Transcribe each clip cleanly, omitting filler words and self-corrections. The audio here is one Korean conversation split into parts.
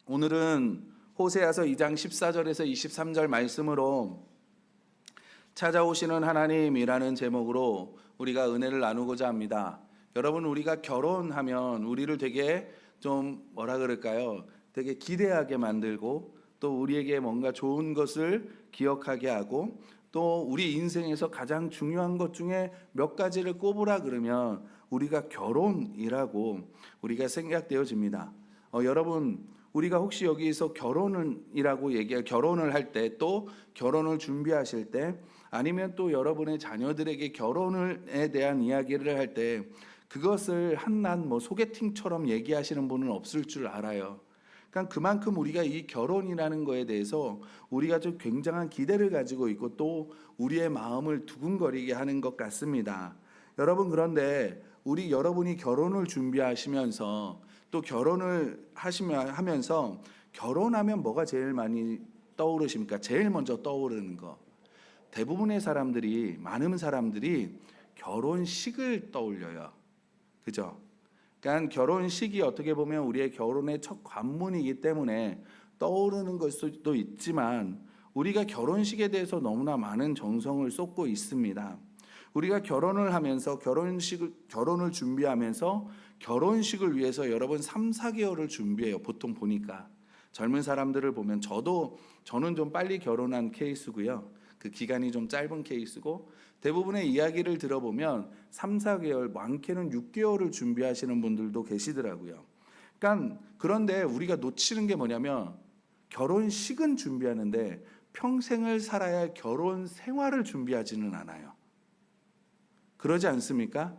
오늘은 호세아서 2장 14절에서 23절 말씀으로 찾아오시는 하나님이라는 제목으로 우리가 은혜를 나누고자 합니다. 여러분, 우리가 결혼하면 우리를 되게 좀 뭐라 그럴까요? 되게 기대하게 만들고 또 우리에게 뭔가 좋은 것을 기억하게 하고 또 우리 인생에서 가장 중요한 것 중에 몇 가지를 꼽으라 그러면 우리가 결혼이라고 우리가 생각되어집니다. 여러분, 우리가 혹시 여기서 결혼을 할 때 또 결혼을 준비하실 때 아니면 또 여러분의 자녀들에게 결혼에 대한 이야기를 할 때 그것을 한낱 소개팅처럼 얘기하시는 분은 없을 줄 알아요. 그러니까 그만큼 우리가 이 결혼이라는 거에 대해서 우리가 좀 굉장한 기대를 가지고 있고 또 우리의 마음을 두근거리게 하는 것 같습니다. 여러분, 그런데 여러분이 결혼을 준비하시면서 또 결혼을 하면서 결혼하면 뭐가 제일 많이 떠오르십니까? 제일 먼저 떠오르는 거. 대부분의 사람들이, 많은 사람들이 결혼식을 떠올려요. 그죠? 그러니까 결혼식이 어떻게 보면 우리의 결혼의 첫 관문이기 때문에 떠오르는 걸 수도 있지만 우리가 결혼식에 대해서 너무나 많은 정성을 쏟고 있습니다. 우리가 결혼을 하면서 결혼을 준비하면서 결혼식을 위해서 여러분 3, 4개월을 준비해요. 보통 보니까 젊은 사람들을 보면 저는 좀 빨리 결혼한 케이스고요. 그 기간이 좀 짧은 케이스고 대부분의 이야기를 들어보면 3, 4개월, 많게는 6개월을 준비하시는 분들도 계시더라고요. 그런데 우리가 놓치는 게 뭐냐면 결혼식은 준비하는데 평생을 살아야 할 결혼 생활을 준비하지는 않아요. 그러지 않습니까?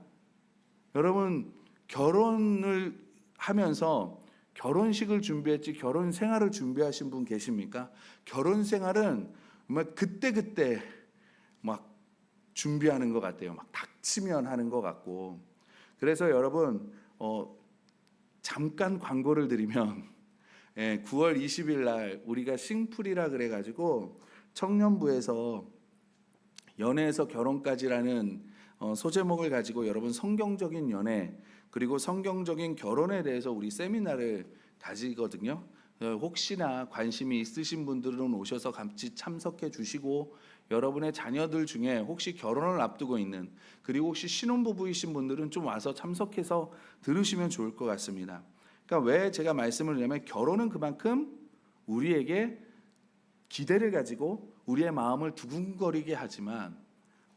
여러분, 결혼을 하면서 결혼식을 준비했지 결혼 생활을 준비하신 분 계십니까? 결혼 생활은 막 그때그때 막 준비하는 것 같아요. 막 닥치면 하는 것 같고. 그래서 여러분, 잠깐 광고를 드리면 9월 20일 날 우리가 싱풀이라 그래가지고 청년부에서 연애에서 결혼까지라는 소제목을 가지고 여러분 성경적인 연애 그리고 성경적인 결혼에 대해서 우리 세미나를 가지거든요. 혹시나 관심이 있으신 분들은 오셔서 같이 참석해 주시고 여러분의 자녀들 중에 혹시 결혼을 앞두고 있는 그리고 혹시 신혼부부이신 분들은 좀 와서 참석해서 들으시면 좋을 것 같습니다. 그러니까 왜 제가 말씀을 드리냐면 결혼은 그만큼 우리에게 기대를 가지고 우리의 마음을 두근거리게 하지만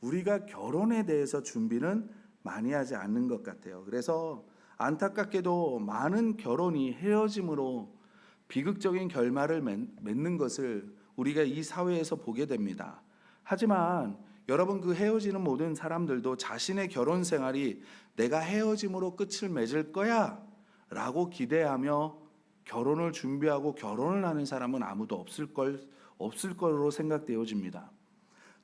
우리가 결혼에 대해서 준비는 많이 하지 않는 것 같아요. 그래서 안타깝게도 많은 결혼이 헤어짐으로 비극적인 결말을 맺는 것을 우리가 이 사회에서 보게 됩니다. 하지만 여러분, 그 헤어지는 모든 사람들도 자신의 결혼 생활이 내가 헤어짐으로 끝을 맺을 거야 라고 기대하며 결혼을 준비하고 결혼을 하는 사람은 아무도 없을 거로 생각되어집니다.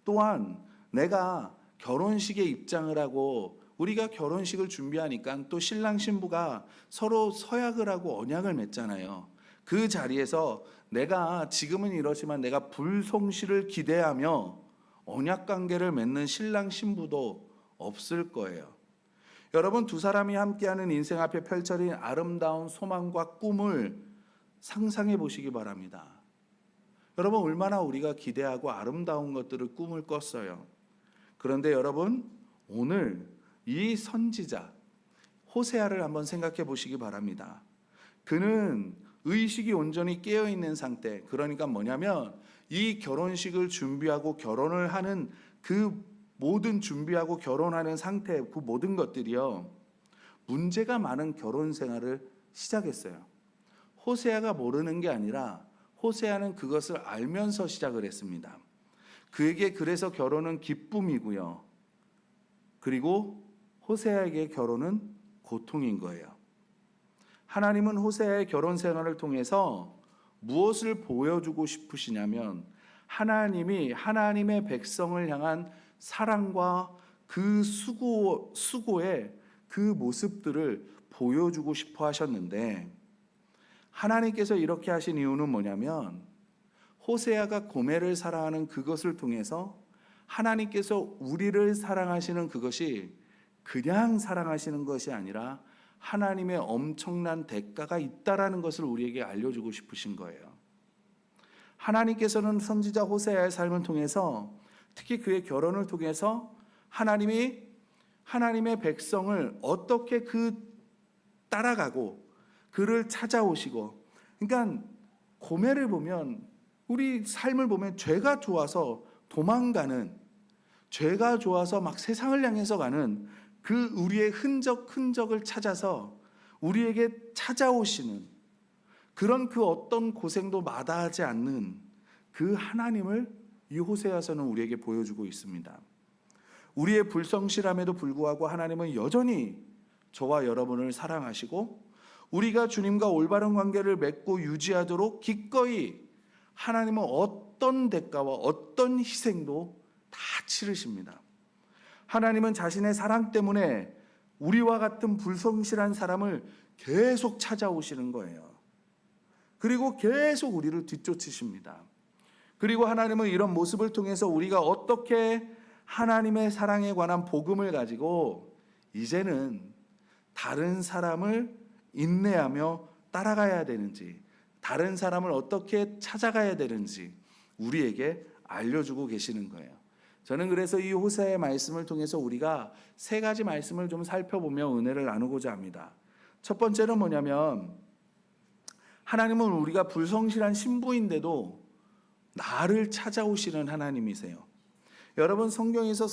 또한 내가 결혼식에 입장을 하고 우리가 결혼식을 준비하니까 또 신랑 신부가 서로 서약을 하고 언약을 맺잖아요. 그 자리에서 내가 지금은 이러지만 내가 불송실을 기대하며 언약 관계를 맺는 신랑 신부도 없을 거예요. 여러분, 두 사람이 함께하는 인생 앞에 펼쳐진 아름다운 소망과 꿈을 상상해 보시기 바랍니다. 여러분, 얼마나 우리가 기대하고 아름다운 것들을 꿈을 꿨어요. 그런데 여러분, 오늘 이 선지자 호세아를 한번 생각해 보시기 바랍니다. 그는 의식이 온전히 깨어있는 상태, 그러니까 뭐냐면 이 결혼식을 준비하고 결혼을 하는 그 모든 준비하고 결혼하는 상태, 그 모든 것들이요, 문제가 많은 결혼 생활을 시작했어요. 호세아가 모르는 게 아니라 호세아는 그것을 알면서 시작을 했습니다. 그에게 그래서 결혼은 기쁨이고요. 그리고 호세아에게 결혼은 고통인 거예요. 하나님은 호세아의 결혼 생활을 통해서 무엇을 보여주고 싶으시냐면 하나님이 하나님의 백성을 향한 사랑과 그 수고의 그 모습들을 보여주고 싶어 하셨는데 하나님께서 이렇게 하신 이유는 뭐냐면 호세아가 고멜을 사랑하는 그것을 통해서 하나님께서 우리를 사랑하시는 그것이 그냥 사랑하시는 것이 아니라 하나님의 엄청난 대가가 있다라는 것을 우리에게 알려주고 싶으신 거예요. 하나님께서는 선지자 호세아의 삶을 통해서, 특히 그의 결혼을 통해서 하나님이 하나님의 백성을 어떻게 따라가고 그를 찾아오시고, 그러니까 고멜을 보면, 우리 삶을 보면 죄가 좋아서 도망가는, 죄가 좋아서 막 세상을 향해서 가는 그 우리의 흔적을 찾아서 우리에게 찾아오시는 그런 그 어떤 고생도 마다하지 않는 그 하나님을 이 호세아서는 우리에게 보여주고 있습니다. 우리의 불성실함에도 불구하고 하나님은 여전히 저와 여러분을 사랑하시고, 우리가 주님과 올바른 관계를 맺고 유지하도록 기꺼이 하나님은 어떤 대가와 어떤 희생도 다 치르십니다. 하나님은 자신의 사랑 때문에 우리와 같은 불성실한 사람을 계속 찾아오시는 거예요. 그리고 계속 우리를 뒤쫓으십니다. 그리고 하나님은 이런 모습을 통해서 우리가 어떻게 하나님의 사랑에 관한 복음을 가지고 이제는 다른 사람을 인내하며 따라가야 되는지, 다른 사람을 어떻게 찾아가야 되는지 우리에게 알려주고 계시는 거예요. 저는 그래서 이 호세아의 말씀을 통해서 우리가 세 가지 말씀을 좀 살펴보며 은혜를 나누고자 합니다. 첫 번째는 뭐냐면, 하나님은 우리가 불성실한 신부인데도 나를 찾아오시는 하나님이세요. 여러분, 성경에서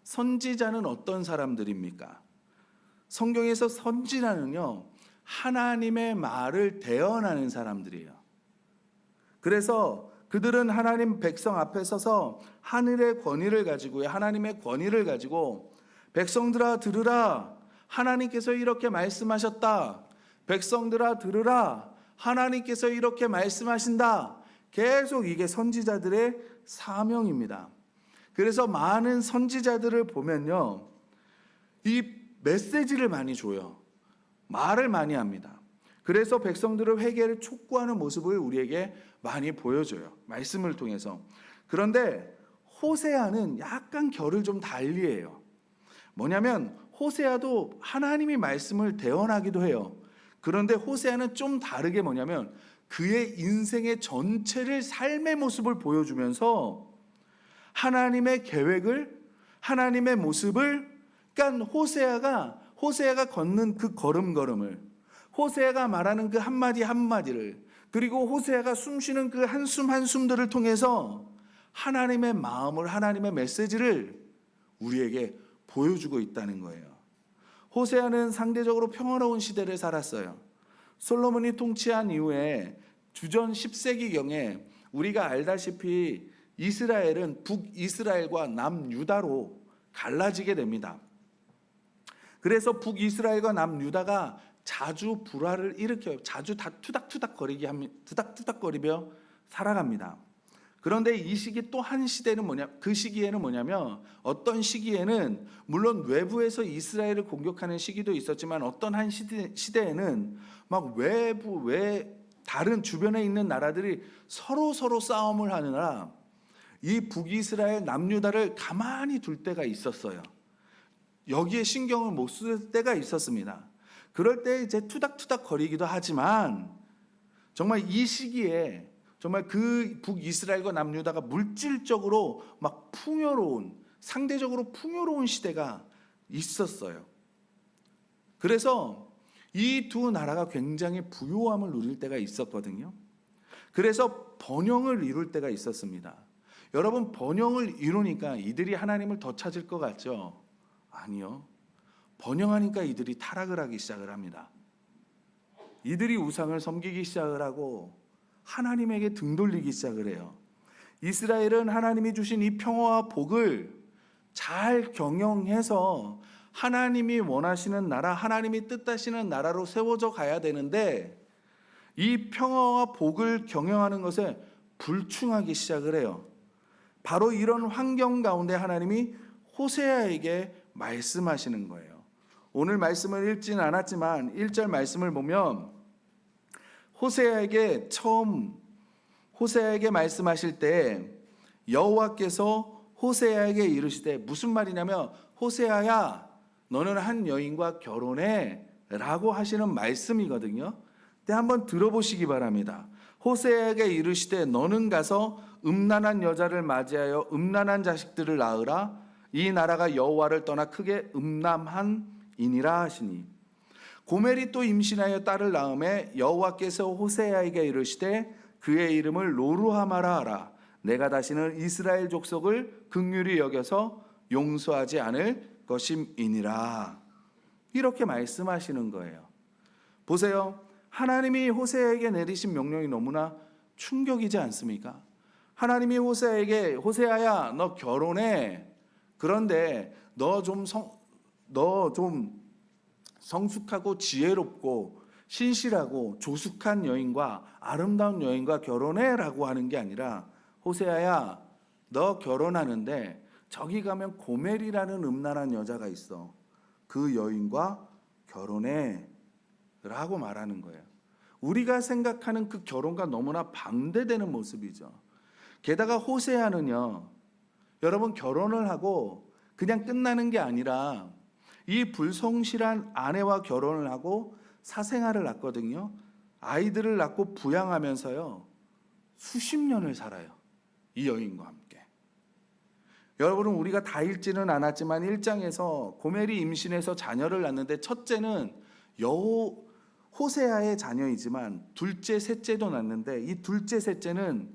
선지자는 어떤 사람들입니까? 성경에서 선지자는요, 하나님의 말을 대언하는 사람들이에요. 그래서 그들은 하나님 백성 앞에 서서 하늘의 권위를 가지고요, 하나님의 권위를 가지고, 백성들아 들으라, 하나님께서 이렇게 말씀하셨다. 백성들아 들으라, 하나님께서 이렇게 말씀하신다. 계속 이게 선지자들의 사명입니다. 그래서 많은 선지자들을 보면요, 이 메시지를 많이 줘요. 말을 많이 합니다. 그래서 백성들을 회개를 촉구하는 모습을 우리에게 많이 보여줘요, 말씀을 통해서. 그런데 호세아는 약간 결을 좀 달리해요. 뭐냐면 호세아도 하나님이 말씀을 대언하기도 해요. 그런데 호세아는 좀 다르게 뭐냐면 그의 인생의 전체를, 삶의 모습을 보여주면서 하나님의 계획을, 하나님의 모습을, 그러니까 호세아가 걷는 그 걸음걸음을, 호세아가 말하는 그 한마디 한마디를, 그리고 호세아가 숨쉬는 그 한숨 한숨들을 통해서 하나님의 마음을, 하나님의 메시지를 우리에게 보여주고 있다는 거예요. 호세아는 상대적으로 평화로운 시대를 살았어요. 솔로몬이 통치한 이후에 주전 10세기경에 우리가 알다시피 이스라엘은 북이스라엘과 남유다로 갈라지게 됩니다. 그래서 북이스라엘과 남유다가 자주 불화를 일으켜요. 자주 다 투닥투닥거리며 살아갑니다. 그런데 이 시기 또 한 시대는 그 시기에는 뭐냐면, 어떤 시기에는 물론 외부에서 이스라엘을 공격하는 시기도 있었지만, 어떤 한 시대에는 막 다른 주변에 있는 나라들이 서로 싸움을 하느라 이 북이스라엘 남유다를 가만히 둘 때가 있었어요. 여기에 신경을 못 쓸 때가 있었습니다. 그럴 때 이제 투닥투닥 거리기도 하지만, 정말 이 시기에 정말 그 북이스라엘과 남유다가 물질적으로 막 상대적으로 풍요로운 시대가 있었어요. 그래서 이 두 나라가 굉장히 부요함을 누릴 때가 있었거든요. 그래서 번영을 이룰 때가 있었습니다. 여러분, 번영을 이루니까 이들이 하나님을 더 찾을 것 같죠? 아니요. 번영하니까 이들이 타락을 하기 시작을 합니다. 이들이 우상을 섬기기 시작을 하고 하나님에게 등 돌리기 시작을 해요. 이스라엘은 하나님이 주신 이 평화와 복을 잘 경영해서 하나님이 원하시는 나라, 하나님이 뜻하시는 나라로 세워져 가야 되는데, 이 평화와 복을 경영하는 것에 불충하기 시작을 해요. 바로 이런 환경 가운데 하나님이 호세아에게 말씀하시는 거예요. 오늘 말씀을 읽지는 않았지만 1절 말씀을 보면, 호세아에게 말씀하실 때 여호와께서 호세아에게 이르시되, 무슨 말이냐면, 호세아야, 너는 한 여인과 결혼해 라고 하시는 말씀이거든요. 근데 한번 들어보시기 바랍니다. 호세아에게 이르시되 너는 가서 음란한 여자를 맞이하여 음란한 자식들을 낳으라. 이 나라가 여호와를 떠나 크게 음란한이니라 하시니 고멜이 또 임신하여 딸을 낳음에 여호와께서 호세아에게 이르시되 그의 이름을 로루하마라 하라. 내가 다시는 이스라엘 족속을 긍휼히 여겨서 용서하지 않을 것임이니라. 이렇게 말씀하시는 거예요. 보세요. 하나님이 호세아에게 내리신 명령이 너무나 충격이지 않습니까? 하나님이 호세아에게 호세아야 너 결혼해. 그런데 너 좀 성숙하고 지혜롭고 신실하고 조숙한 여인과 아름다운 여인과 결혼해라고 하는 게 아니라 호세아야 너 결혼하는데 저기 가면 고멜이라는 음란한 여자가 있어. 그 여인과 결혼해 라고 말하는 거예요. 우리가 생각하는 그 결혼과 너무나 반대되는 모습이죠. 게다가 호세아는요, 여러분 결혼을 하고 그냥 끝나는 게 아니라 이 불성실한 아내와 결혼을 하고 사생아를 낳거든요. 아이들을 낳고 부양하면서요, 수십 년을 살아요. 이 여인과 함께. 여러분은 우리가 다 읽지는 않았지만 1장에서 고멜이 임신해서 자녀를 낳는데 첫째는 호세아의 자녀이지만 둘째, 셋째도 낳는데 이 둘째, 셋째는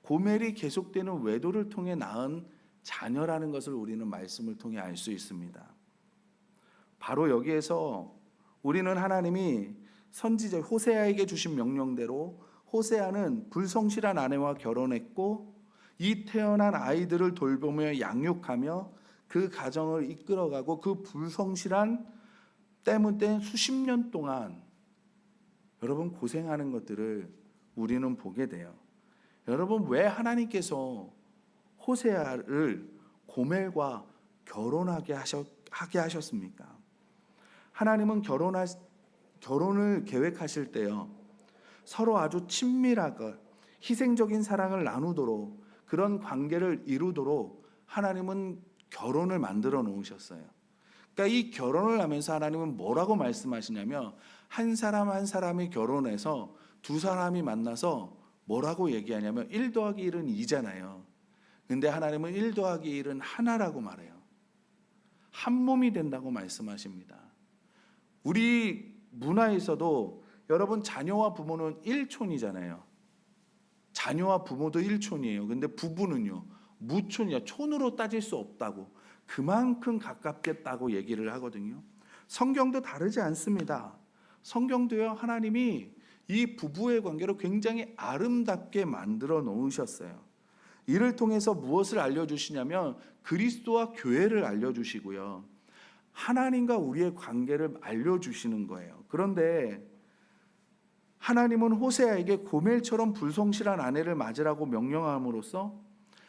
고멜이 계속되는 외도를 통해 낳은 자녀라는 것을 우리는 말씀을 통해 알 수 있습니다. 바로 여기에서 우리는 하나님이 선지자 호세아에게 주신 명령대로 호세아는 불성실한 아내와 결혼했고 이 태어난 아이들을 돌보며 양육하며 그 가정을 이끌어가고 그 불성실한 때문에 수십 년 동안 여러분 고생하는 것들을 우리는 보게 돼요. 여러분 왜 하나님께서 호세아를 고멜과 결혼하게 하셨습니까? 하나님은 결혼을 계획하실 때요, 서로 아주 친밀하고 희생적인 사랑을 나누도록 그런 관계를 이루도록 하나님은 결혼을 만들어 놓으셨어요. 그러니까 이 결혼을 하면서 하나님은 뭐라고 말씀하시냐면 한 사람 한 사람이 결혼해서 두 사람이 만나서 뭐라고 얘기하냐면 1 더하기 1은 2잖아요. 근데 하나님은 1 더하기 1은 하나라고 말해요. 한 몸이 된다고 말씀하십니다. 우리 문화에서도 여러분 자녀와 부모는 1촌이잖아요. 자녀와 부모도 1촌이에요. 근데 부부는요, 무촌이야. 촌으로 따질 수 없다고. 그만큼 가깝겠다고 얘기를 하거든요. 성경도 다르지 않습니다. 성경도요, 하나님이 이 부부의 관계를 굉장히 아름답게 만들어 놓으셨어요. 이를 통해서 무엇을 알려주시냐면 그리스도와 교회를 알려주시고요, 하나님과 우리의 관계를 알려주시는 거예요. 그런데 하나님은 호세아에게 고멜처럼 불성실한 아내를 맞으라고 명령함으로써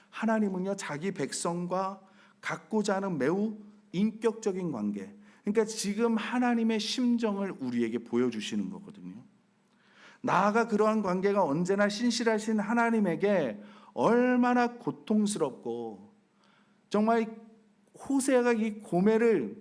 하나님은요, 자기 백성과 갖고자 하는 매우 인격적인 관계, 그러니까 지금 하나님의 심정을 우리에게 보여주시는 거거든요. 나아가 그러한 관계가 언제나 신실하신 하나님에게 얼마나 고통스럽고, 정말 호세아가 이 고멜과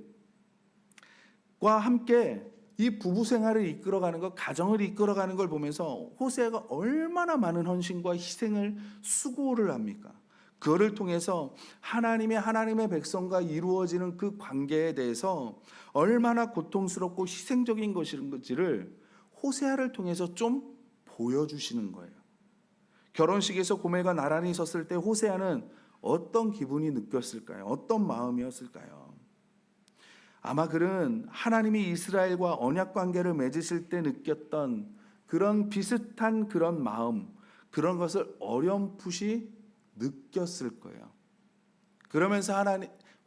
함께 이 부부 생활을 이끌어가는 것, 가정을 이끌어가는 걸 보면서 호세아가 얼마나 많은 헌신과 희생을 수고를 합니까? 그거를 통해서 하나님의 백성과 이루어지는 그 관계에 대해서 얼마나 고통스럽고 희생적인 것인지를 호세아를 통해서 좀 보여주시는 거예요. 결혼식에서 고멜과 나란히 섰을 때 호세아는 어떤 기분이 느꼈을까요? 어떤 마음이었을까요? 아마 그는 하나님이 이스라엘과 언약 관계를 맺으실 때 느꼈던 그런 비슷한 그런 마음, 그런 것을 어렴풋이 느꼈을 거예요. 그러면서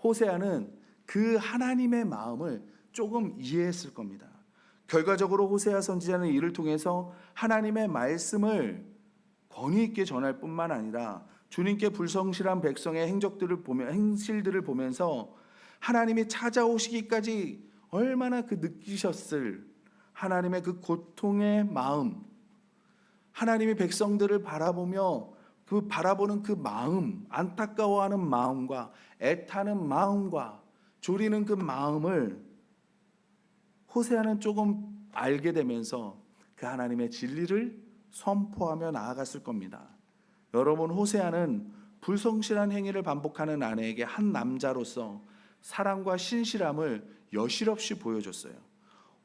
호세아는 그 하나님의 마음을 조금 이해했을 겁니다. 결과적으로 호세아 선지자는 이를 통해서 하나님의 말씀을 권위 있게 전할 뿐만 아니라 주님께 불성실한 백성의 행실들을 보면서 하나님이 찾아오시기까지 얼마나 그 느끼셨을 하나님의 그 고통의 마음, 하나님의 백성들을 바라보며 바라보는 그 마음, 안타까워하는 마음과 애타는 마음과 조리는 그 마음을 호세아는 조금 알게 되면서 그 하나님의 진리를 선포하며 나아갔을 겁니다. 여러분, 호세아는 불성실한 행위를 반복하는 아내에게 한 남자로서 사랑과 신실함을 여실없이 보여줬어요.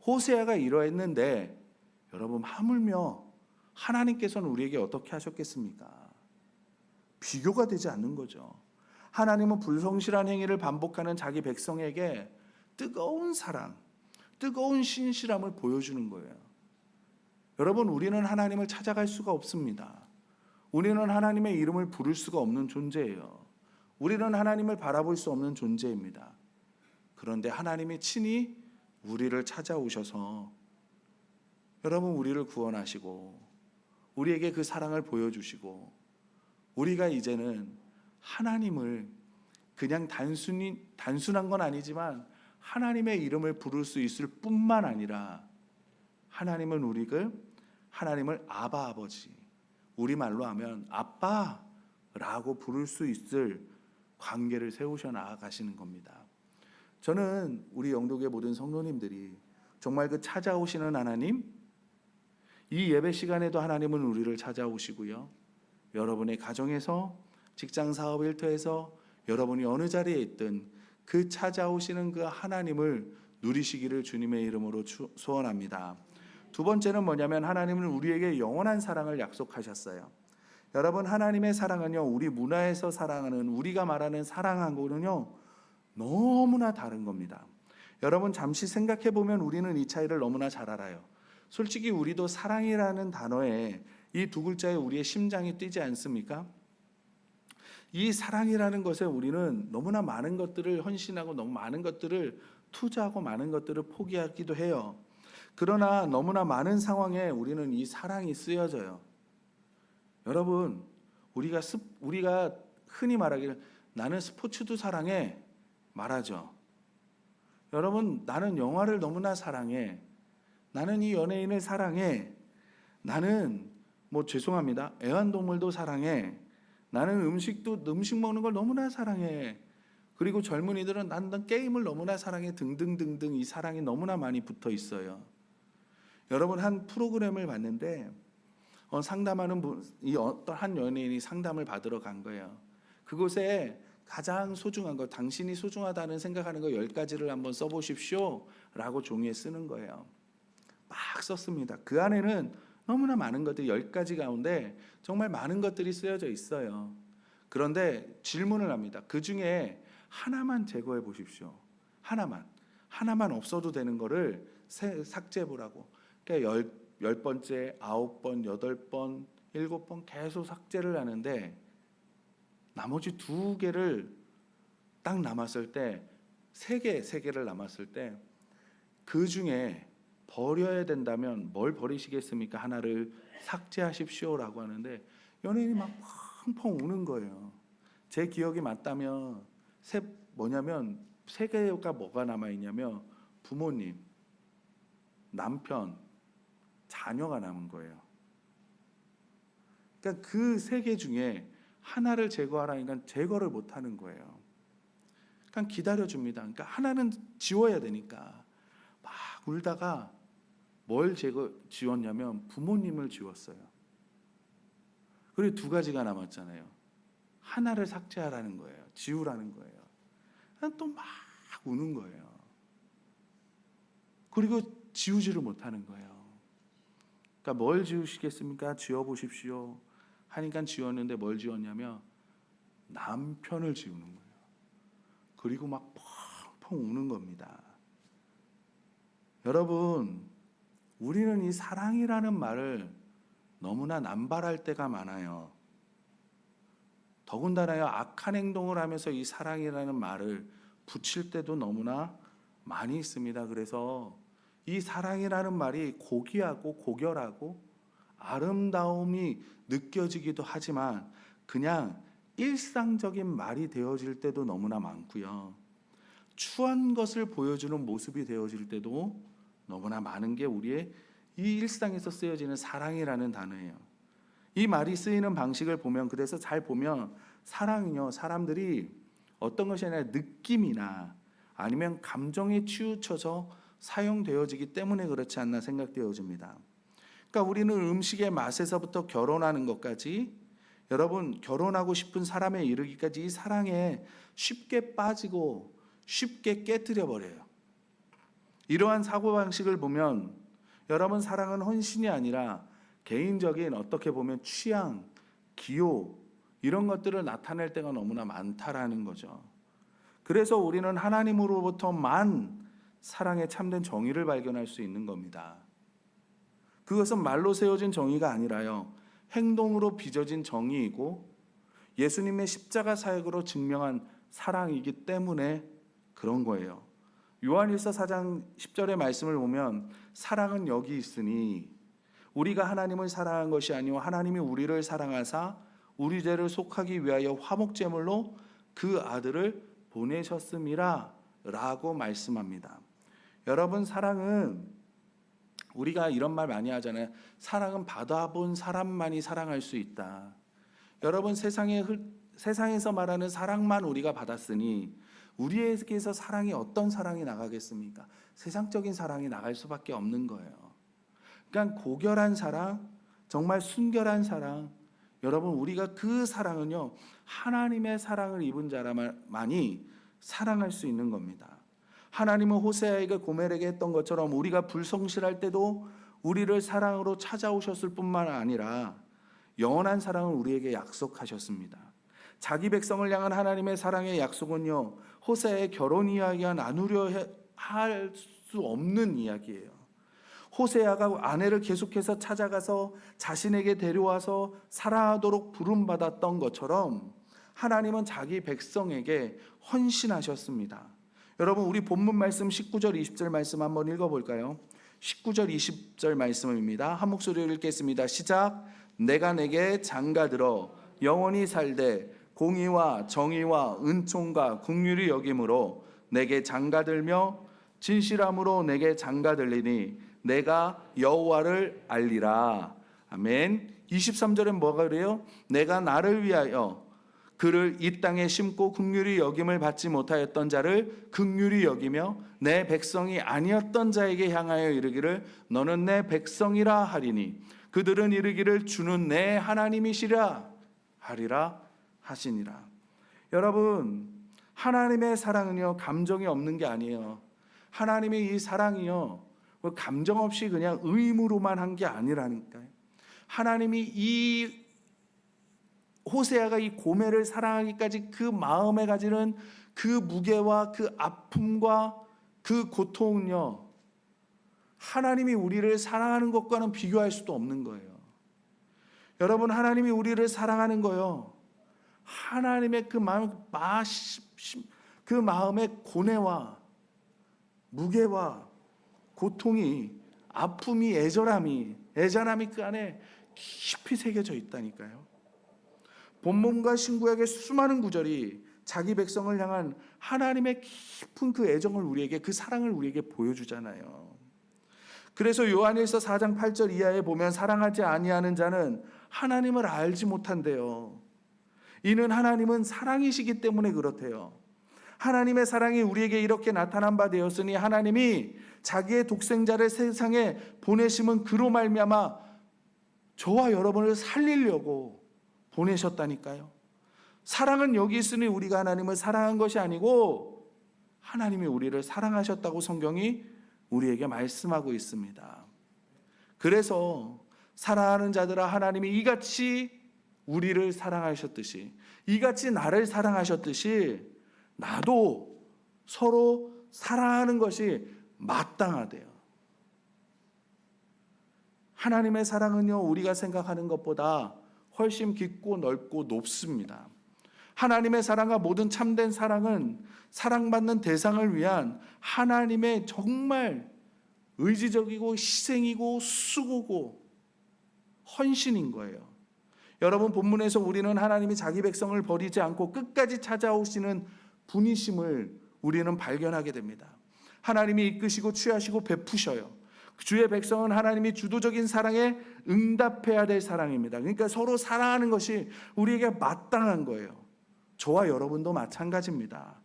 호세아가 이러했는데 여러분, 하물며 하나님께서는 우리에게 어떻게 하셨겠습니까? 비교가 되지 않는 거죠. 하나님은 불성실한 행위를 반복하는 자기 백성에게 뜨거운 사랑, 뜨거운 신실함을 보여주는 거예요. 여러분, 우리는 하나님을 찾아갈 수가 없습니다. 우리는 하나님의 이름을 부를 수가 없는 존재예요. 우리는 하나님을 바라볼 수 없는 존재입니다. 그런데 하나님이 친히 우리를 찾아오셔서 여러분, 우리를 구원하시고 우리에게 그 사랑을 보여주시고 우리가 이제는 하나님을 그냥 단순한 건 아니지만 하나님의 이름을 부를 수 있을 뿐만 아니라 하나님을 아바 아버지, 우리말로 하면 아빠라고 부를 수 있을 관계를 세우셔 나아가시는 겁니다. 저는 우리 영독의 모든 성도님들이 정말 그 찾아오시는 하나님, 이 예배 시간에도 하나님은 우리를 찾아오시고요. 여러분의 가정에서, 직장 사업 일터에서, 여러분이 어느 자리에 있든 그 찾아오시는 그 하나님을 누리시기를 주님의 이름으로 소원합니다. 두 번째는 뭐냐면 하나님은 우리에게 영원한 사랑을 약속하셨어요. 여러분, 하나님의 사랑은요, 우리 문화에서 사랑하는, 우리가 말하는 사랑하고는요 너무나 다른 겁니다. 여러분, 잠시 생각해 보면 우리는 이 차이를 너무나 잘 알아요. 솔직히 우리도 사랑이라는 단어에 이 두 글자에 우리의 심장이 뛰지 않습니까? 이 사랑이라는 것에 우리는 너무나 많은 것들을 헌신하고 너무 많은 것들을 투자하고 많은 것들을 포기하기도 해요. 그러나 너무나 많은 상황에 우리는 이 사랑이 쓰여져요. 여러분, 우리가 흔히 말하기를 나는 스포츠도 사랑해 말하죠. 여러분, 나는 영화를 너무나 사랑해. 나는 이 연예인을 사랑해. 나는 죄송합니다. 애완동물도 사랑해. 나는 음식 먹는 걸 너무나 사랑해. 그리고 젊은이들은 난 게임을 너무나 사랑해 등등등등 이 사랑이 너무나 많이 붙어 있어요. 여러분, 한 프로그램을 봤는데 상담하는 이 어떤 한 연예인이 상담을 받으러 간 거예요. 그곳에 가장 소중한 거, 당신이 소중하다는 생각하는 거 10가지를 한번 써보십시오 라고 종이에 쓰는 거예요. 막 썼습니다. 그 안에는 너무나 많은 것들이 10가지 가운데 정말 많은 것들이 쓰여져 있어요. 그런데 질문을 합니다. 그 중에 하나만 제거해 보십시오. 하나만 없어도 되는 거를 삭제해 보라고. 그러니까 10번째, 9번, 8번, 7번 계속 삭제를 하는데 나머지 2개를 딱 남았을 때, 3개를 남았을 때 그 중에 버려야 된다면 뭘 버리시겠습니까? 하나를 삭제하십시오라고 하는데 연예인이 막 펑펑 우는 거예요. 제 기억이 맞다면 3개가 뭐가 남아있냐면 부모님, 남편, 자녀가 남은 거예요. 그러니까 그 3개 중에 하나를 제거하라니까 제거를 못하는 거예요. 그러니까 기다려줍니다. 그러니까 하나는 지워야 되니까 막 울다가 뭘 지웠냐면 부모님을 지웠어요. 그리고 2가지가 남았잖아요. 하나를 삭제하라는 거예요. 지우라는 거예요. 또 막 우는 거예요. 그리고 지우지를 못하는 거예요. 그러니까 뭘 지우시겠습니까? 지워보십시오 하니까 지웠는데 뭘 지웠냐면 남편을 지우는 거예요. 그리고 막 펑펑 우는 겁니다. 여러분, 우리는 이 사랑이라는 말을 너무나 남발할 때가 많아요. 더군다나요, 악한 행동을 하면서 이 사랑이라는 말을 붙일 때도 너무나 많이 있습니다. 그래서 이 사랑이라는 말이 고귀하고 고결하고 아름다움이 느껴지기도 하지만 그냥 일상적인 말이 되어질 때도 너무나 많고요. 추한 것을 보여주는 모습이 되어질 때도 너무나 많은 게 우리의 이 일상에서 쓰여지는 사랑이라는 단어예요. 이 말이 쓰이는 방식을 보면, 그래서 잘 보면 사랑은요, 사람들이 어떤 것이 아니라 느낌이나 아니면 감정에 치우쳐서 사용되어지기 때문에 그렇지 않나 생각되어집니다. 그러니까 우리는 음식의 맛에서부터 결혼하는 것까지, 여러분 결혼하고 싶은 사람에 이르기까지 이 사랑에 쉽게 빠지고 쉽게 깨뜨려 버려요. 이러한 사고방식을 보면 여러분, 사랑은 헌신이 아니라 개인적인 어떻게 보면 취향, 기호 이런 것들을 나타낼 때가 너무나 많다라는 거죠. 그래서 우리는 하나님으로부터만 사랑의 참된 정의를 발견할 수 있는 겁니다. 그것은 말로 세워진 정의가 아니라요, 행동으로 빚어진 정의이고 예수님의 십자가 사역으로 증명한 사랑이기 때문에 그런 거예요. 요한일서 4장 10절의 말씀을 보면 사랑은 여기 있으니 우리가 하나님을 사랑한 것이 아니오 하나님이 우리를 사랑하사 우리 죄를 속하기 위하여 화목제물로 그 아들을 보내셨음이라 라고 말씀합니다. 여러분, 사랑은 우리가 이런 말 많이 하잖아요. 사랑은 받아본 사람만이 사랑할 수 있다. 여러분, 세상에서 말하는 사랑만 우리가 받았으니 우리에게서 사랑이 어떤 사랑이 나가겠습니까? 세상적인 사랑이 나갈 수밖에 없는 거예요. 그러니까 고결한 사랑, 정말 순결한 사랑, 여러분 우리가 그 사랑은요, 하나님의 사랑을 입은 자라만이 사랑할 수 있는 겁니다. 하나님은 호세아에게 고멜에게 했던 것처럼 우리가 불성실할 때도 우리를 사랑으로 찾아오셨을 뿐만 아니라 영원한 사랑을 우리에게 약속하셨습니다. 자기 백성을 향한 하나님의 사랑의 약속은요, 호세아의 결혼 이야기와 나누려 할 수 없는 이야기예요. 호세아가 아내를 계속해서 찾아가서 자신에게 데려와서 사랑하도록 부름받았던 것처럼 하나님은 자기 백성에게 헌신하셨습니다. 여러분, 우리 본문 말씀 19절 20절 말씀 한번 읽어볼까요? 19절 20절 말씀입니다. 한 목소리로 읽겠습니다. 시작. 내가 내게 장가들어 영원히 살되 공의와 정의와 은총과 긍휼이 여김으로 내게 장가들며 진실함으로 내게 장가들리니 내가 여호와를 알리라. 아멘. 23절엔 뭐가 그래요? 내가 나를 위하여 그를 이 땅에 심고 긍휼히 여김을 받지 못하였던 자를 긍휼히 여기며 내 백성이 아니었던 자에게 향하여 이르기를 너는 내 백성이라 하리니 그들은 이르기를 주는 내 하나님이시라 하리라 하시니라. 여러분, 하나님의 사랑은요, 감정이 없는 게 아니에요. 하나님의 이 사랑이요, 감정 없이 그냥 의무로만 한 게 아니라니까요. 하나님이 이 호세아가 이 고멜을 사랑하기까지 그 마음에 가지는 그 무게와 그 아픔과 그 고통은요, 하나님이 우리를 사랑하는 것과는 비교할 수도 없는 거예요. 여러분, 하나님이 우리를 사랑하는 거요, 하나님의 그 마음의 고뇌와 무게와 고통이, 아픔이, 애절함이 그 안에 깊이 새겨져 있다니까요. 본문과 신구약의 수많은 구절이 자기 백성을 향한 하나님의 깊은 그 애정을 우리에게, 그 사랑을 우리에게 보여주잖아요. 그래서 요한일서 4장 8절 이하에 보면 사랑하지 아니하는 자는 하나님을 알지 못한대요. 이는 하나님은 사랑이시기 때문에 그렇대요. 하나님의 사랑이 우리에게 이렇게 나타난 바 되었으니 하나님이 자기의 독생자를 세상에 보내심은 그로 말미암아 저와 여러분을 살리려고 보내셨다니까요. 사랑은 여기 있으니 우리가 하나님을 사랑한 것이 아니고 하나님이 우리를 사랑하셨다고 성경이 우리에게 말씀하고 있습니다. 그래서 사랑하는 자들아, 하나님이 이같이 우리를 사랑하셨듯이, 이같이 나를 사랑하셨듯이 나도 서로 사랑하는 것이 마땅하대요. 하나님의 사랑은요, 우리가 생각하는 것보다 훨씬 깊고 넓고 높습니다. 하나님의 사랑과 모든 참된 사랑은 사랑받는 대상을 위한 하나님의 정말 의지적이고 희생이고 수고고 헌신인 거예요. 여러분, 본문에서 우리는 하나님이 자기 백성을 버리지 않고 끝까지 찾아오시는 분이심을 우리는 발견하게 됩니다. 하나님이 이끄시고 취하시고 베푸셔요. 주의 백성은 하나님이 주도적인 사랑에 응답해야 될 사랑입니다. 그러니까 서로 사랑하는 것이 우리에게 마땅한 거예요. 저와 여러분도 마찬가지입니다.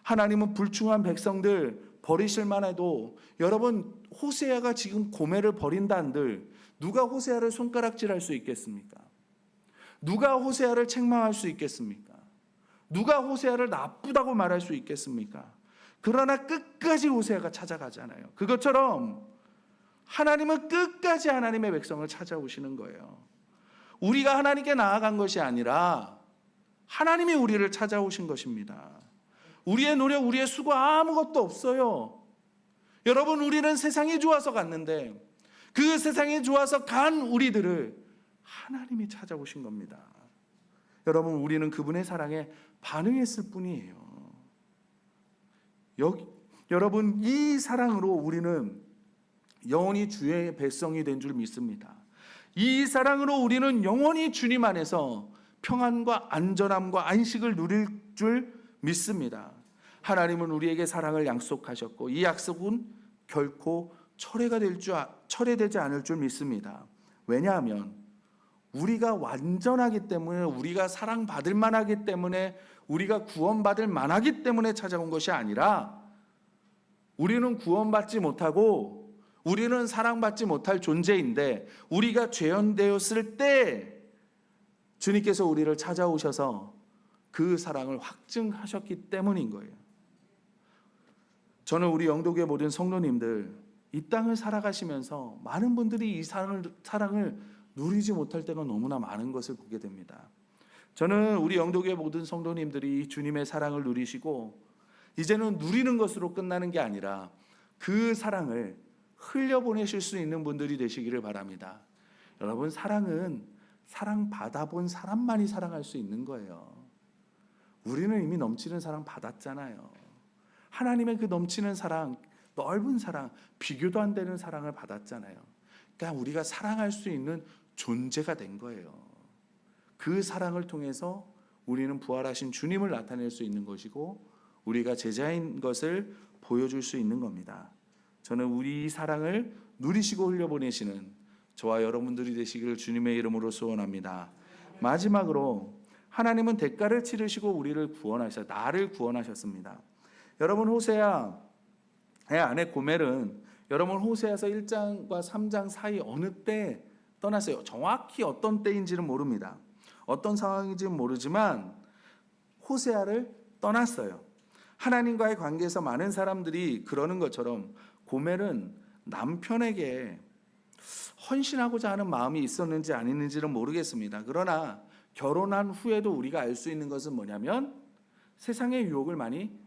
하나님은 불충한 백성들 버리실 만해도 여러분 호세아가 지금 고멜을 버린다 한들 누가 호세아를 손가락질할 수 있겠습니까? 누가 호세아를 책망할 수 있겠습니까? 누가 호세아를 나쁘다고 말할 수 있겠습니까? 그러나 끝까지 호세아가 찾아가잖아요. 그것처럼 하나님은 끝까지 하나님의 백성을 찾아오시는 거예요. 우리가 하나님께 나아간 것이 아니라 하나님이 우리를 찾아오신 것입니다. 우리의 노력, 우리의 수고 아무것도 없어요. 여러분, 우리는 세상이 좋아서 갔는데 그 세상이 좋아서 간 우리들을 하나님이 찾아오신 겁니다. 여러분, 우리는 그분의 사랑에 반응했을 뿐이에요. 여러분, 이 사랑으로 우리는 영원히 주의 백성이 된 줄 믿습니다. 이 사랑으로 우리는 영원히 주님 안에서 평안과 안전함과 안식을 누릴 줄 믿습니다. 하나님은 우리에게 사랑을 약속하셨고 이 약속은 결코 철회되지 않을 줄 믿습니다. 왜냐하면 우리가 완전하기 때문에, 우리가 사랑받을 만하기 때문에, 우리가 구원받을 만하기 때문에 찾아온 것이 아니라 우리는 구원받지 못하고 우리는 사랑받지 못할 존재인데 우리가 죄인되었을 때 주님께서 우리를 찾아오셔서 그 사랑을 확증하셨기 때문인 거예요. 저는 우리 영도교회 모든 성도님들 이 땅을 살아가시면서 많은 분들이 이 사랑을 누리지 못할 때가 너무나 많은 것을 보게 됩니다. 저는 우리 영도교회 모든 성도님들이 주님의 사랑을 누리시고 이제는 누리는 것으로 끝나는 게 아니라 그 사랑을 흘려보내실 수 있는 분들이 되시기를 바랍니다. 여러분, 사랑은 사랑받아본 사람만이 사랑할 수 있는 거예요. 우리는 이미 넘치는 사랑 받았잖아요. 하나님의 그 넘치는 사랑, 넓은 사랑, 비교도 안 되는 사랑을 받았잖아요. 그러니까 우리가 사랑할 수 있는 존재가 된 거예요. 그 사랑을 통해서 우리는 부활하신 주님을 나타낼 수 있는 것이고 우리가 제자인 것을 보여줄 수 있는 겁니다. 저는 우리 사랑을 누리시고 흘려보내시는 저와 여러분들이 되시기를 주님의 이름으로 소원합니다. 마지막으로 하나님은 대가를 치르시고 우리를 나를 구원하셨습니다. 여러분, 호세아의 아내 고멜은 여러분 호세아서 1장과 3장 사이 어느 때 떠났어요. 정확히 어떤 때인지는 모릅니다. 어떤 상황인지는 모르지만 호세아를 떠났어요. 하나님과의 관계에서 많은 사람들이 그러는 것처럼 고멜은 남편에게 헌신하고자 하는 마음이 있었는지 아니는지는 모르겠습니다. 그러나 결혼한 후에도 우리가 알 수 있는 것은 뭐냐면 세상의 유혹을 많이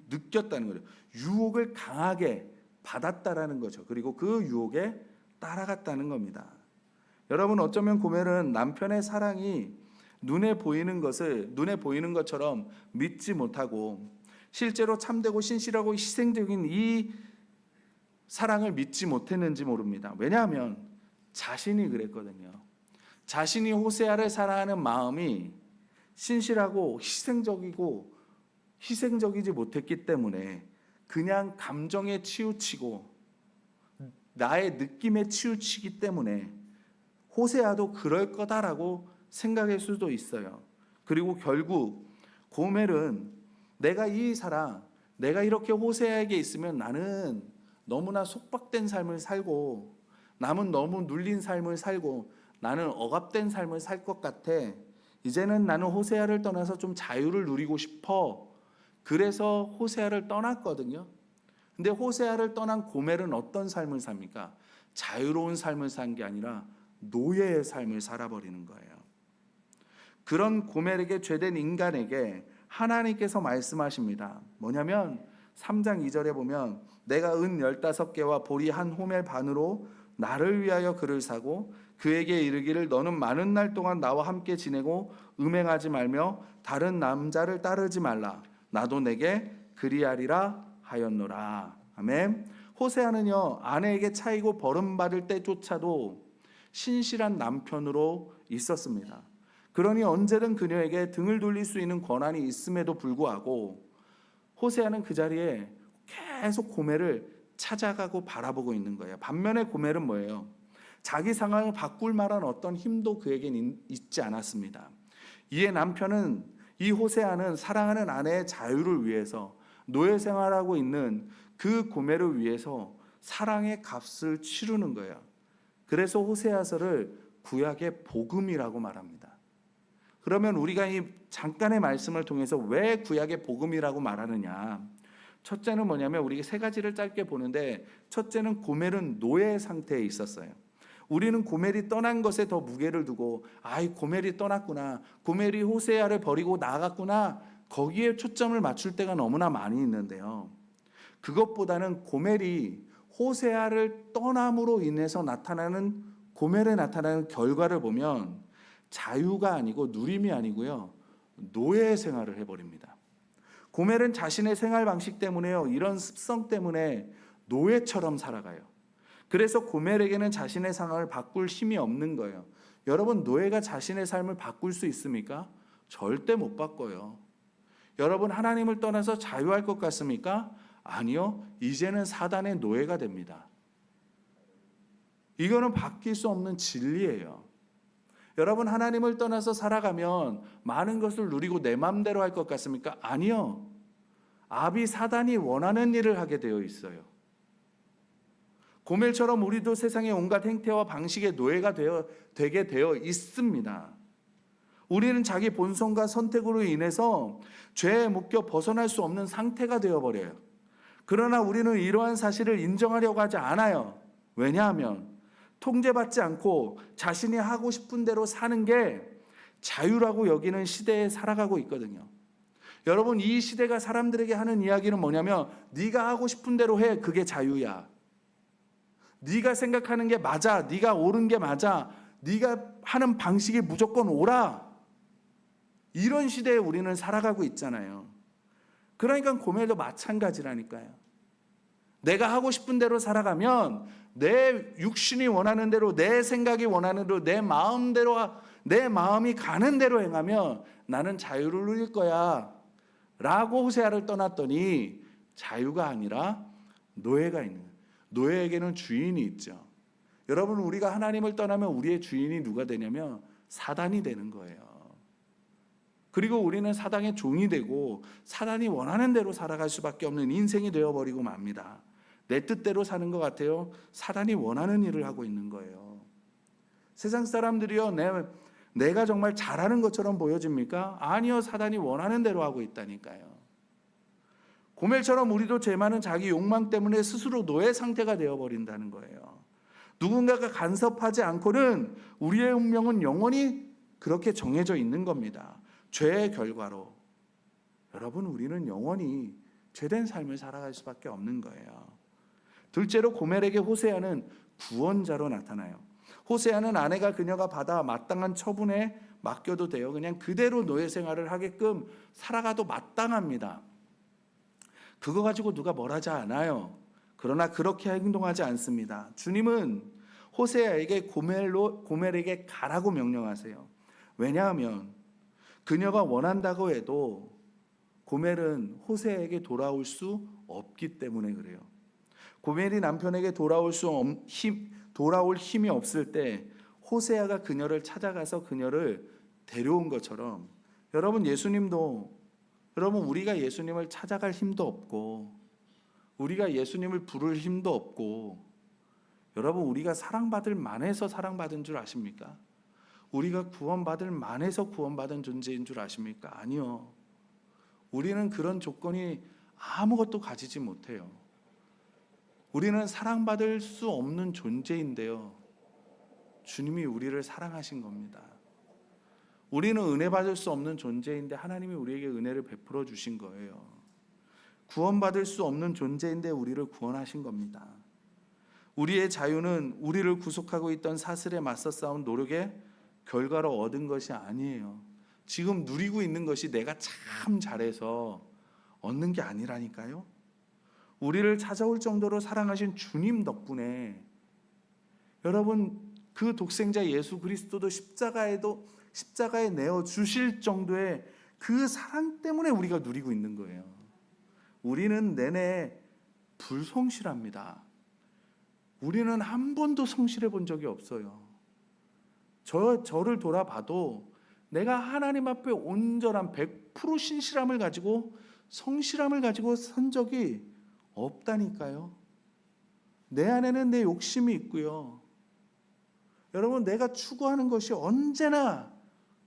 느꼈다는 거죠. 유혹을 강하게 받았다라는 거죠. 그리고 그 유혹에 따라갔다는 겁니다. 여러분, 어쩌면 고멜은 남편의 사랑이 눈에 보이는 것처럼 믿지 못하고 실제로 참되고 신실하고 희생적인 이 사랑을 믿지 못했는지 모릅니다. 왜냐하면 자신이 그랬거든요. 자신이 호세아를 사랑하는 마음이 신실하고 희생적이지 못했기 때문에 그냥 감정에 치우치고 나의 느낌에 치우치기 때문에 호세아도 그럴 거다라고 생각할 수도 있어요. 그리고 결국 고멜은 내가 이렇게 호세아에게 있으면 나는 너무나 속박된 삶을 살고 남은 너무 눌린 삶을 살고 나는 억압된 삶을 살 것 같아. 이제는 나는 호세아를 떠나서 좀 자유를 누리고 싶어. 그래서 호세아를 떠났거든요. 근데 호세아를 떠난 고멜은 어떤 삶을 삽니까? 자유로운 삶을 산 게 아니라 노예의 삶을 살아버리는 거예요. 그런 고멜에게 죄된 인간에게 하나님께서 말씀하십니다. 뭐냐면 3장 2절에 보면 내가 은 15개와 보리 한 호멜 반으로 나를 위하여 그를 사고 그에게 이르기를 너는 많은 날 동안 나와 함께 지내고 음행하지 말며 다른 남자를 따르지 말라. 나도 내게 그리하리라 하였노라. 아멘. 호세아는요, 아내에게 차이고 버림받을 때조차도 신실한 남편으로 있었습니다. 그러니 언제든 그녀에게 등을 돌릴 수 있는 권한이 있음에도 불구하고 호세아는 그 자리에 계속 고멜을 찾아가고 바라보고 있는 거예요. 반면에 고멜은 뭐예요? 자기 상황을 바꿀 만한 어떤 힘도 그에겐 있지 않았습니다. 이에 남편은 이 호세아는 사랑하는 아내의 자유를 위해서 노예 생활하고 있는 그 고멜을 위해서 사랑의 값을 치르는 거예요. 그래서 호세아서를 구약의 복음이라고 말합니다. 그러면 우리가 이 잠깐의 말씀을 통해서 왜 구약의 복음이라고 말하느냐? 첫째는 뭐냐면 우리가 세 가지를 짧게 보는데, 첫째는 고멜은 노예 상태에 있었어요. 우리는 고멜이 떠난 것에 더 무게를 두고, 아이 고멜이 떠났구나, 고멜이 호세아를 버리고 나갔구나, 거기에 초점을 맞출 때가 너무나 많이 있는데요. 그것보다는 고멜이 호세아를 떠남으로 인해서 나타나는, 고멜에 나타나는 결과를 보면 자유가 아니고 누림이 아니고요, 노예 생활을 해버립니다. 고멜은 자신의 생활 방식 때문에요, 이런 습성 때문에 노예처럼 살아가요. 그래서 고멜에게는 자신의 상황을 바꿀 힘이 없는 거예요. 여러분, 노예가 자신의 삶을 바꿀 수 있습니까? 절대 못 바꿔요. 여러분, 하나님을 떠나서 자유할 것 같습니까? 아니요. 이제는 사단의 노예가 됩니다. 이거는 바뀔 수 없는 진리예요. 여러분, 하나님을 떠나서 살아가면 많은 것을 누리고 내 마음대로 할 것 같습니까? 아니요. 아비 사단이 원하는 일을 하게 되어 있어요. 고멜처럼 우리도 세상의 온갖 행태와 방식의 노예가 되게 되어 있습니다. 우리는 자기 본성과 선택으로 인해서 죄에 묶여 벗어날 수 없는 상태가 되어버려요. 그러나 우리는 이러한 사실을 인정하려고 하지 않아요. 왜냐하면 통제받지 않고 자신이 하고 싶은 대로 사는 게 자유라고 여기는 시대에 살아가고 있거든요. 여러분, 이 시대가 사람들에게 하는 이야기는 뭐냐면, 네가 하고 싶은 대로 해, 그게 자유야. 네가 생각하는 게 맞아, 네가 옳은 게 맞아, 네가 하는 방식이 무조건 옳아. 이런 시대에 우리는 살아가고 있잖아요. 그러니까 고멜도 마찬가지라니까요. 내가 하고 싶은 대로 살아가면 내 육신이 원하는 대로, 내 생각이 원하는 대로, 내 마음대로, 내 마음이 가는 대로 행하면 나는 자유를 누릴 거야 라고 호세아를 떠났더니, 자유가 아니라 노예가 있는 거예요. 노예에게는 주인이 있죠. 여러분, 우리가 하나님을 떠나면 우리의 주인이 누가 되냐면 사단이 되는 거예요. 그리고 우리는 사단의 종이 되고 사단이 원하는 대로 살아갈 수밖에 없는 인생이 되어버리고 맙니다. 내 뜻대로 사는 것 같아요. 사단이 원하는 일을 하고 있는 거예요. 세상 사람들이요, 내가 정말 잘하는 것처럼 보여집니까? 아니요, 사단이 원하는 대로 하고 있다니까요. 고멜처럼 우리도 죄 많은 자기 욕망 때문에 스스로 노예 상태가 되어버린다는 거예요. 누군가가 간섭하지 않고는 우리의 운명은 영원히 그렇게 정해져 있는 겁니다. 죄의 결과로. 여러분, 우리는 영원히 죄된 삶을 살아갈 수밖에 없는 거예요. 둘째로 고멜에게 호세아는 구원자로 나타나요. 호세아는 아내가 그녀가 받아 마땅한 처분에 맡겨도 돼요. 그냥 그대로 노예 생활을 하게끔 살아가도 마땅합니다. 그거 가지고 누가 뭘 하지 않아요. 그러나 그렇게 행동하지 않습니다. 주님은 호세아에게 고멜에게 가라고 명령하세요. 왜냐하면 그녀가 원한다고 해도 고멜은 호세아에게 돌아올 수 없기 때문에 그래요. 고멜이 남편에게 돌아올 힘이 없을 때 호세아가 그녀를 찾아가서 그녀를 데려온 것처럼, 여러분, 우리가 예수님을 찾아갈 힘도 없고, 우리가 예수님을 부를 힘도 없고, 여러분, 우리가 사랑받을 만해서 사랑받은 줄 아십니까? 우리가 구원받을 만해서 구원받은 존재인 줄 아십니까? 아니요. 우리는 그런 조건이 아무것도 가지지 못해요. 우리는 사랑받을 수 없는 존재인데요, 주님이 우리를 사랑하신 겁니다. 우리는 은혜 받을 수 없는 존재인데 하나님이 우리에게 은혜를 베풀어 주신 거예요. 구원받을 수 없는 존재인데 우리를 구원하신 겁니다. 우리의 자유는 우리를 구속하고 있던 사슬에 맞서 싸운 노력의 결과로 얻은 것이 아니에요. 지금 누리고 있는 것이 내가 참 잘해서 얻는 게 아니라니까요. 우리를 찾아올 정도로 사랑하신 주님 덕분에, 여러분, 그 독생자 예수 그리스도도 십자가에 내어 주실 정도의 그 사랑 때문에 우리가 누리고 있는 거예요. 우리는 내내 불성실합니다. 우리는 한 번도 성실해 본 적이 없어요. 저를 돌아봐도 내가 하나님 앞에 온전한 100% 신실함을 가지고 성실함을 가지고 선 적이 없다니까요. 내 안에는 내 욕심이 있고요. 여러분, 내가 추구하는 것이 언제나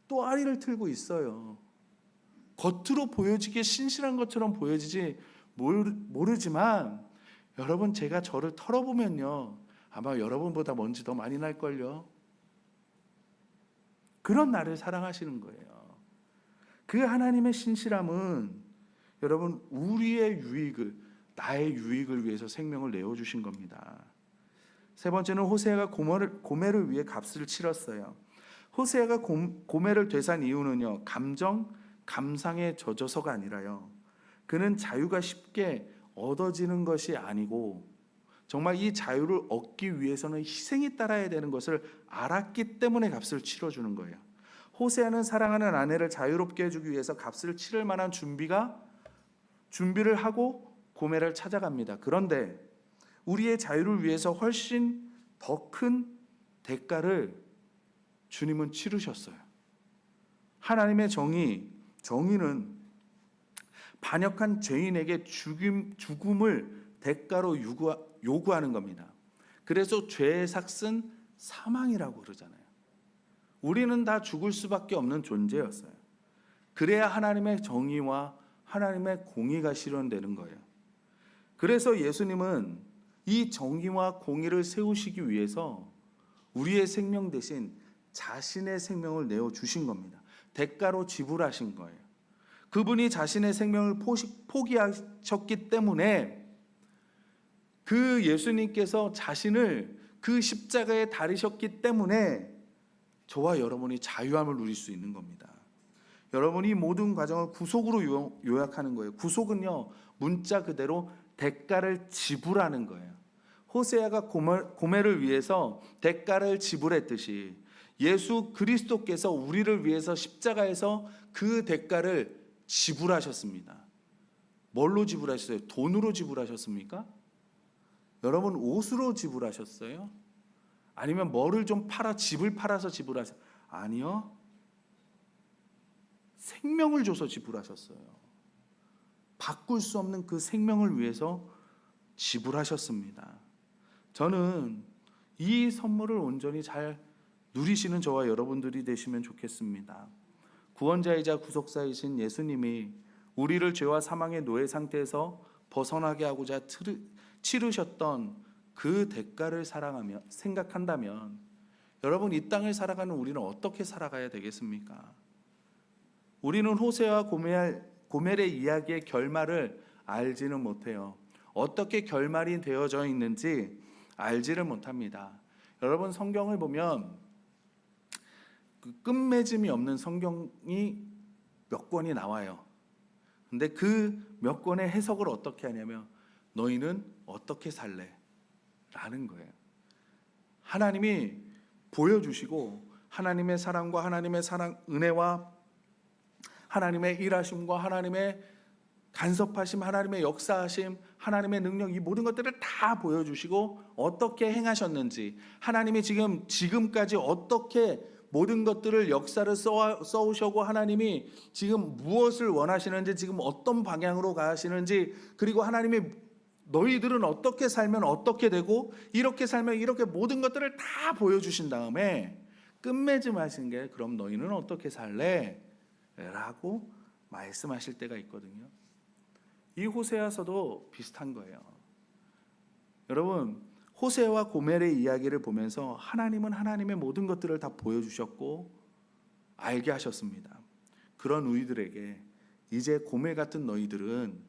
또 아리를 틀고 있어요. 겉으로 보여지기에 신실한 것처럼 보여지지 모르지만 여러분, 제가 저를 털어보면요, 아마 여러분보다 먼지 더 많이 날걸요. 그런 나를 사랑하시는 거예요. 그 하나님의 신실함은 여러분, 우리의 유익을, 나의 유익을 위해서 생명을 내어주신 겁니다. 세 번째는 호세아가 고멜을 위해 값을 치렀어요. 호세아가 고멜을 되산 이유는요, 감상에 젖어서가 아니라요, 그는 자유가 쉽게 얻어지는 것이 아니고 정말 이 자유를 얻기 위해서는 희생이 따라야 되는 것을 알았기 때문에 값을 치러주는 거예요. 호세아는 사랑하는 아내를 자유롭게 해주기 위해서 값을 치를 만한 준비를 하고 고멜을 찾아갑니다. 그런데 우리의 자유를 위해서 훨씬 더 큰 대가를 주님은 치르셨어요. 하나님의 정의는 반역한 죄인에게 죽음을 대가로 요구하는 겁니다. 그래서 죄의 삭은 사망이라고 그러잖아요. 우리는 다 죽을 수밖에 없는 존재였어요. 그래야 하나님의 정의와 하나님의 공의가 실현되는 거예요. 그래서 예수님은 이 정의와 공의를 세우시기 위해서 우리의 생명 대신 자신의 생명을 내어주신 겁니다. 대가로 지불하신 거예요. 그분이 자신의 생명을 포기하셨기 때문에 그 예수님께서 자신을 그 십자가에 달으셨기 때문에 저와 여러분이 자유함을 누릴 수 있는 겁니다. 여러분이 모든 과정을 구속으로 요약하는 거예요. 구속은요, 문자 그대로 대가를 지불하는 거예요. 호세아가 고멜을 위해서 대가를 지불했듯이 예수 그리스도께서 우리를 위해서 십자가에서 그 대가를 지불하셨습니다. 뭘로 지불하셨어요? 돈으로 지불하셨습니까? 여러분, 옷으로 지불하셨어요? 아니면 뭐를 좀 집을 팔아서 지불하셨어요? 아니요. 생명을 줘서 지불하셨어요. 바꿀 수 없는 그 생명을 위해서 지불하셨습니다. 저는 이 선물을 온전히 잘 누리시는 저와 여러분들이 되시면 좋겠습니다. 구원자이자 구속사이신 예수님이 우리를 죄와 사망의 노예 상태에서 벗어나게 하고자 치르셨던 그 대가를 생각한다면 여러분, 이 땅을 살아가는 우리는 어떻게 살아가야 되겠습니까? 우리는 호세와 고멜의 이야기의 결말을 알지는 못해요. 어떻게 결말이 되어져 있는지 알지를 못합니다. 여러분, 성경을 보면 그 끝맺음이 없는 성경이 몇 권이 나와요. 근데 그 몇 권의 해석을 어떻게 하냐면 너희는 어떻게 살래? 라는 거예요. 하나님이 보여주시고 하나님의 사랑과 하나님의 은혜와 하나님의 일하심과 하나님의 간섭하심, 하나님의 역사하심, 하나님의 능력, 이 모든 것들을 다 보여주시고 어떻게 행하셨는지, 하나님이 지금까지 어떻게 모든 것들을 역사를 써오셔고 하나님이 지금 무엇을 원하시는지, 지금 어떤 방향으로 가시는지, 그리고 하나님이 너희들은 어떻게 살면 어떻게 되고 이렇게 살면 이렇게 모든 것들을 다 보여주신 다음에 끝맺음 하신 게 그럼 너희는 어떻게 살래? 라고 말씀하실 때가 있거든요. 이 호세아서도 비슷한 거예요. 여러분, 호세와 고멜의 이야기를 보면서 하나님은 하나님의 모든 것들을 다 보여주셨고 알게 하셨습니다. 그런 우리들에게 이제 고멜 같은 너희들은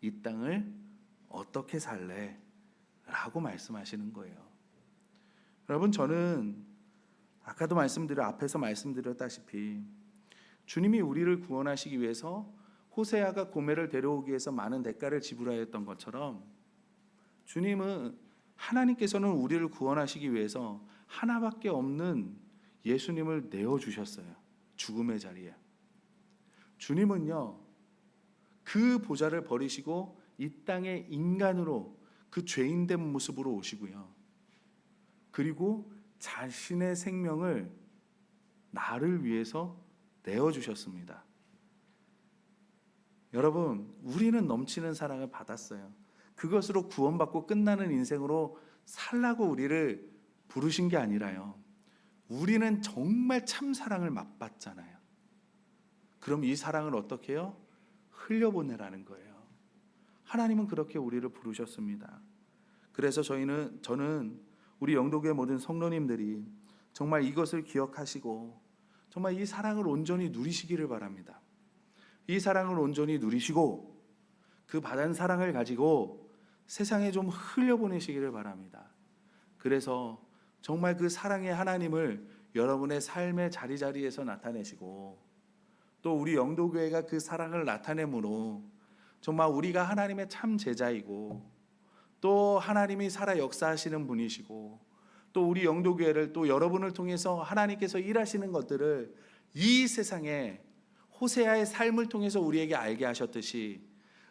이 땅을 어떻게 살래? 라고 말씀하시는 거예요. 여러분, 저는 앞에서 말씀드렸다시피 주님이 우리를 구원하시기 위해서 호세아가 고멜을 데려오기 위해서 많은 대가를 지불하였던 것처럼 주님은 하나님께서는 우리를 구원하시기 위해서 하나밖에 없는 예수님을 내어주셨어요. 죽음의 자리에. 주님은요, 그 보좌를 버리시고 이 땅에 인간으로 그 죄인된 모습으로 오시고요. 그리고 자신의 생명을 나를 위해서 내어주셨습니다. 여러분, 우리는 넘치는 사랑을 받았어요. 그것으로 구원받고 끝나는 인생으로 살라고 우리를 부르신 게 아니라요. 우리는 정말 참 사랑을 맛봤잖아요. 그럼 이 사랑을 어떻게 해요? 흘려보내라는 거예요. 하나님은 그렇게 우리를 부르셨습니다. 그래서 저는 우리 영도교회 모든 성도님들이 정말 이것을 기억하시고 정말 이 사랑을 온전히 누리시기를 바랍니다. 이 사랑을 온전히 누리시고 그 받은 사랑을 가지고 세상에 좀 흘려보내시기를 바랍니다. 그래서 정말 그 사랑의 하나님을 여러분의 삶의 자리자리에서 나타내시고 또 우리 영도교회가 그 사랑을 나타내므로 정말 우리가 하나님의 참 제자이고 또 하나님이 살아 역사하시는 분이시고 또 우리 영도교회를 또 여러분을 통해서 하나님께서 일하시는 것들을 이 세상에 호세아의 삶을 통해서 우리에게 알게 하셨듯이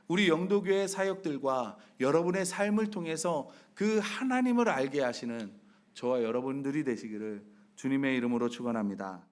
우리 영도교회 사역들과 여러분의 삶을 통해서 그 하나님을 알게 하시는 저와 여러분들이 되시기를 주님의 이름으로 축원합니다.